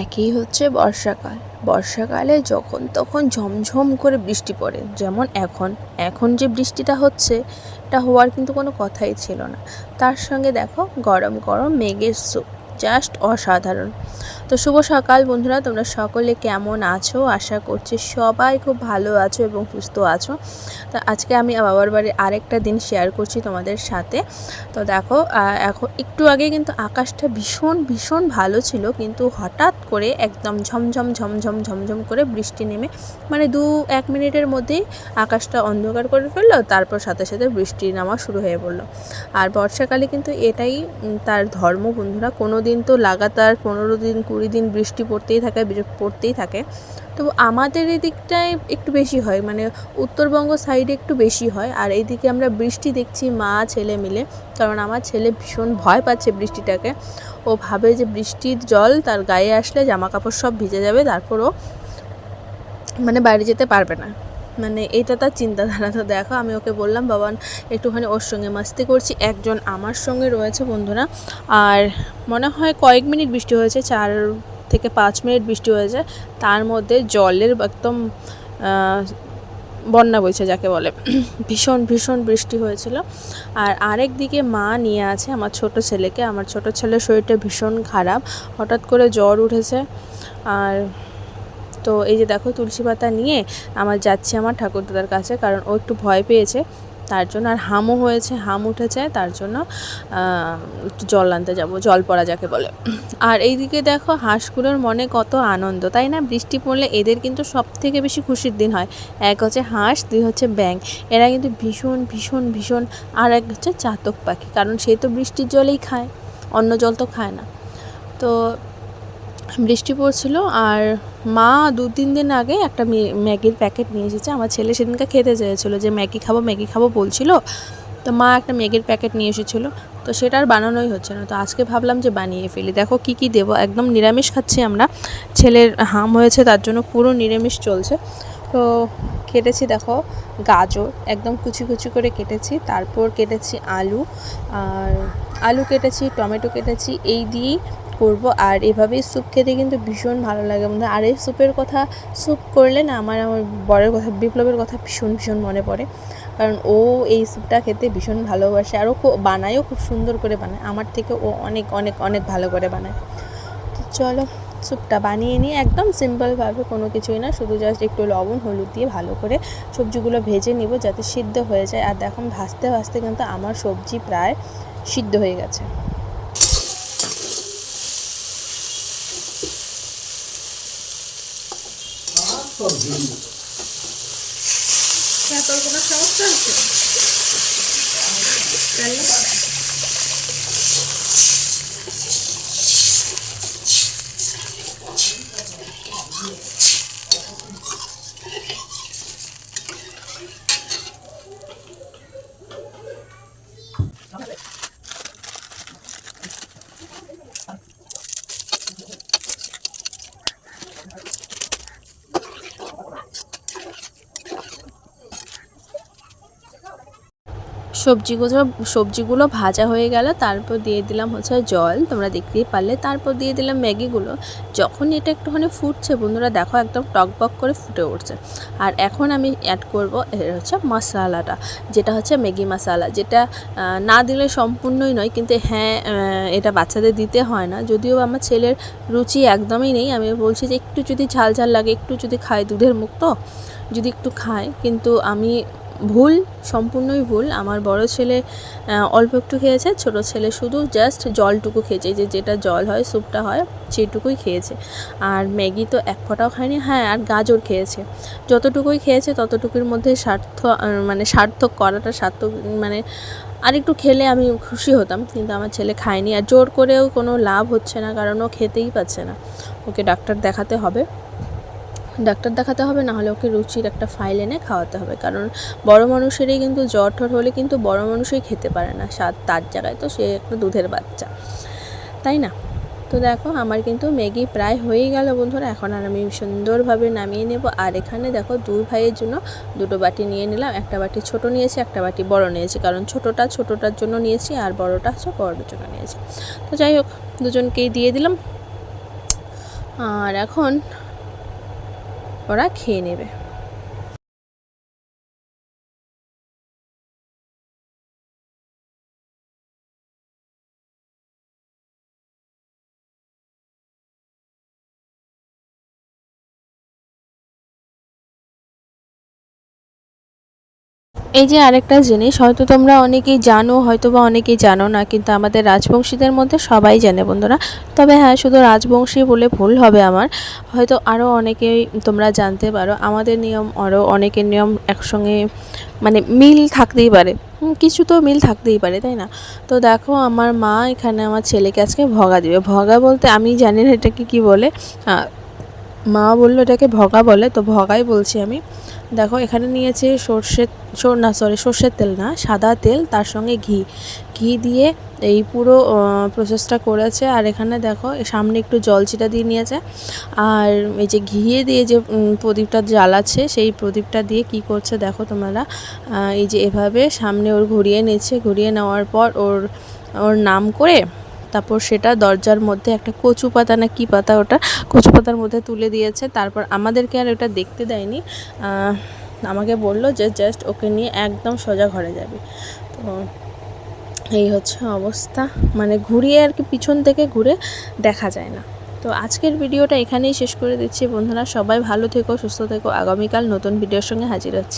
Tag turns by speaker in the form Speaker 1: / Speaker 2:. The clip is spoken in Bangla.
Speaker 1: একই হচ্ছে বর্ষাকাল। বর্ষাকালে যখন তখন ঝমঝম করে বৃষ্টি পড়ে, যেমন এখন এখন যে বৃষ্টিটা হচ্ছে, এটা হওয়ার কিন্তু কোনো কথাই ছিল না। তার সঙ্গে দেখো গরম গরম মেঘের স্যুপ, জাস্ট অসাধারণ। তো শুভ সকাল বন্ধুরা, তোমরা সকলে কেমন আছো? আশা করছি সবাই খুব ভালো আছো এবং সুস্থ আছো। তো আজকে আমি বাবার বাড়ির আরেকটা দিন শেয়ার করছি তোমাদের সাথে। তো দেখো এখন একটু আগে কিন্তু আকাশটা ভীষণ ভীষণ ভালো ছিল, কিন্তু হঠাৎ করে একদম ঝমঝম ঝমঝম ঝমঝম করে বৃষ্টি নেমে মানে 1 মিনিটের মধ্যেই আকাশটা অন্ধকার করে ফেললো, তারপর সাথে সাথে বৃষ্টি নামা শুরু হয়ে পড়লো। আর বর্ষাকালে কিন্তু এটাই তার ধর্ম বন্ধুরা। কোনো দিন তো লাগাতার 15 দিন 20 দিন বৃষ্টি পড়তেই থাকে। তো আমাদের এই দিকটায় একটু বেশি হয়, মানে উত্তরবঙ্গ সাইডে একটু বেশি হয়। আর এইদিকে আমরা বৃষ্টি দেখছি মা ছেলে মিলে, কারণ আমার ছেলে ভীষণ ভয় পাচ্ছে বৃষ্টিটাকে। ও ভাবে যে বৃষ্টির জল তার গায়ে আসলে জামা কাপড় সব ভিজে যাবে, তারপর ও মানে বাইরে যেতে পারবে না, মানে এটা তার চিন্তাধারা। তো দেখো আমি ওকে বললাম বাবা একটুখানি ওর সঙ্গে মাস্তি করছি, একজন আমার সঙ্গে রয়েছে বন্ধুরা। আর মনে হয় কয়েক মিনিট বৃষ্টি হয়েছে, 4 থেকে 5 মিনিট বৃষ্টি হয়েছে, তার মধ্যে জলের একদম বন্যা বইছে যাকে বলে। ভীষণ ভীষণ বৃষ্টি হয়েছিল। আর আরেক দিকে মা নিয়ে আছে আমার ছোট ছেলেকে। আমার ছোট ছেলের শরীরটা ভীষণ খারাপ, হঠাৎ করে জ্বর উঠেছে। আর তো এই যে দেখো তুলসী পাতা নিয়ে যাচ্ছি আমার ঠাকুরদাদার কাছে, কারণ ও একটু ভয় পেয়েছে তার জন্য। আর হামও হয়েছে, হাম উঠেছে, তার জন্য একটু জল আনতে যাব, জল পড়া যাকে বলে। আর এইদিকে দেখো হাঁসগুলোর মনে কত আনন্দ, তাই না? বৃষ্টি পড়লে এদের কিন্তু সব থেকে বেশি খুশির দিন হয়। এক হচ্ছে হাঁস, 2 হচ্ছে ব্যাঙ। এরা কিন্তু ভীষণ ভীষণ ভীষণ। আর এক হচ্ছে চাতক পাখি, কারণ সে তো বৃষ্টির জলেই খায়, অন্য জল তো খায় না। তো বৃষ্টি পড়ছিল, আর মা 2-3 দিন আগে একটা ম্যাগির প্যাকেট নিয়ে এসেছে। আমার ছেলে সেদিনকে খেতে চেয়েছিলো, যে ম্যাগি খাবো বলছিল। তো মা একটা ম্যাগির প্যাকেট নিয়ে এসেছিলো, তো সেটা আর বানানোই হচ্ছে না। তো আজকে ভাবলাম যে বানিয়ে ফেলি। দেখো কি দেবো, একদম নিরামিষ খাচ্ছি আমরা। ছেলের হাম হয়েছে, তার জন্য পুরো নিরামিষ চলছে। তো কেটেছি দেখো গাজর, একদম কুচি কুচি করে কেটেছি। তারপর কেটেছি আলু কেটেছি, টমেটো কেটেছি, এই দিয়েই করব। আর এভাবেই স্যুপ খেতে কিন্তু ভীষণ ভালো লাগে বন্ধু। আর এই স্যুপ করলে না আমার বরের কথা, বিপ্লবের কথা ভীষণ ভীষণ মনে পড়ে, কারণ ও এই স্যুপটা খেতে ভীষণ ভালোবাসে। আর ও বানায়ও খুব সুন্দর করে বানায়, আমার থেকে ও অনেক অনেক অনেক ভালো করে বানায়। তো চলো স্যুপটা বানিয়ে নিয়ে, একদম সিম্পলভাবে, কোনো কিছুই না, শুধু জাস্ট একটু লবণ হলুদ দিয়ে ভালো করে সবজিগুলো ভেজে নিব যাতে সিদ্ধ হয়ে যায়। আর দেখুন ভাজতে ভাজতে কিন্তু আমার সবজি প্রায় সিদ্ধ হয়ে গেছে। তোর কোনো সমস্যা হচ্ছে? সবজিগুলো ভাজা হয়ে গেল, তারপর দিয়ে দিলাম হচ্ছে জল, তোমরা দেখতেই পারলে। তারপর দিয়ে দিলাম ম্যাগিগুলো। যখন এটা একটুখানি ফুটছে বন্ধুরা, দেখো একদম টকবক করে ফুটে উঠছে। আর এখন আমি অ্যাড করব হচ্ছে মশলাটা, যেটা হচ্ছে ম্যাগি মশলা, যেটা না দিলে সম্পূর্ণই নয়, কিন্তু হ্যাঁ এটা বাচ্চাদের দিতে হয় না। যদিও আমার ছেলের রুচি একদমই নেই, আমি বলছি যে একটু যদি ঝাল ঝাল লাগে, একটু যদি খায়, দুধের মুখ তো যদি একটু খায়। কিন্তু আমি সম্পূর্ণই ভুল। আমার বড় ছেলে অল্প একটু খেয়েছে, ছোট ছেলে শুধু জাস্ট জলটুকু খেয়েছে, যেটা জল হয়, স্যুপটা হয়, সেটুকুই খেয়েছে। আর ম্যাগি তো এক ফোঁটাও খায়নি। হ্যাঁ, আর গাজর খেয়েছে, যতটুকুই খেয়েছে ততটুকুর মধ্যে সার্থক করাটা সার্থক, মানে আর একটু খেলে আমি খুশি হতাম, কিন্তু আমার ছেলে খায়নি। আর জোর করেও কোনো লাভ হচ্ছে না, কারণ ও খেতেই পাচ্ছে না। ওকে ডাক্তার দেখাতে হবে, নাহলে ওকে রুচির একটা ফাইল এনে খাওয়াতে হবে। কারণ বড় মানুষেরই কিন্তু জ্বর ঠর হলে কিন্তু বড় মানুষই খেতে পারে না, তার জায়গায় তো সে একটা দুধের বাচ্চা, তাই না? তো দেখো আমার কিন্তু ম্যাগি প্রায় হয়েই গেল বন্ধুরা। এখন আর আমি সুন্দরভাবে নামিয়ে নেব। আর এখানে দেখো 2 ভাইয়ের জন্য 2টো বাটি নিয়ে নিলাম। একটা বাটি ছোট নিয়েছি, একটা বাটি বড় নিয়েছি, কারণ ছোটোটার জন্য নিয়েছি, আর বড়টা হচ্ছে বড়োর জন্য নিয়েছি। তো যাই হোক, দুজনকেই দিয়ে দিলাম। আর এখন ওরা খেয়ে নেবে। এই যে আরেকটা জিনিস, হয়তো তোমরা অনেকেই জানো, হয়তো বা অনেকেই জানো না, কিন্তু আমাদের রাজবংশীদের মধ্যে সবাই জানে বন্ধুরা। তবে হ্যাঁ, শুধু রাজবংশী বলে ভুল হবে আমার, হয়তো আরও অনেকেই তোমরা জানতে পারো। আমাদের নিয়ম আরও অনেকের নিয়ম একসঙ্গে মানে মিল থাকতেই পারে, কিছু তো মিল থাকতেই পারে, তাই না? তো দেখো, আমার মা এখানে আমার ছেলেকে আজকে ভগা দিবে। ভগা বলতে আমি জানি না এটাকে কী বলে, মা বললো এটাকে ভগা বলে, তো ভগাই বলছি আমি। দেখো, এখানে নিয়েছে সর্ষের তেল না, সাদা তেল, তার সঙ্গে ঘি দিয়ে এই পুরো প্রসেসটা করেছে। আর এখানে দেখো সামনে একটু জল ছিটা দিয়ে নিয়েছে। আর এই যে ঘিয়ে দিয়ে যে প্রদীপটা জ্বালাচ্ছে, সেই প্রদীপটা দিয়ে কি করছে দেখো তোমরা, এই যে এভাবে সামনে ওর ঘুরিয়ে নিচ্ছে। ঘুরিয়ে নেওয়ার পর ওর নাম করে তারপর সেটা দরজার মধ্যে একটা কচু পাতা না কি পাতা, ওটা কচু পাতার মধ্যে তুলে দিয়েছে। তারপর আমাদেরকে আর ওটা দেখতে দেয়নি, আমাকে বললো যে জাস্ট ওকে নিয়ে একদম সোজা ঘরে যাবে। তো এই হচ্ছে অবস্থা, মানে ঘুরিয়ে আর কি পিছন থেকে ঘুরে দেখা যায় না। তো আজকের ভিডিওটা এখানেই শেষ করে দিচ্ছি বন্ধুরা। সবাই ভালো থেকো, সুস্থ থেকো। আগামীকাল নতুন ভিডিওর সঙ্গে হাজির হচ্ছি।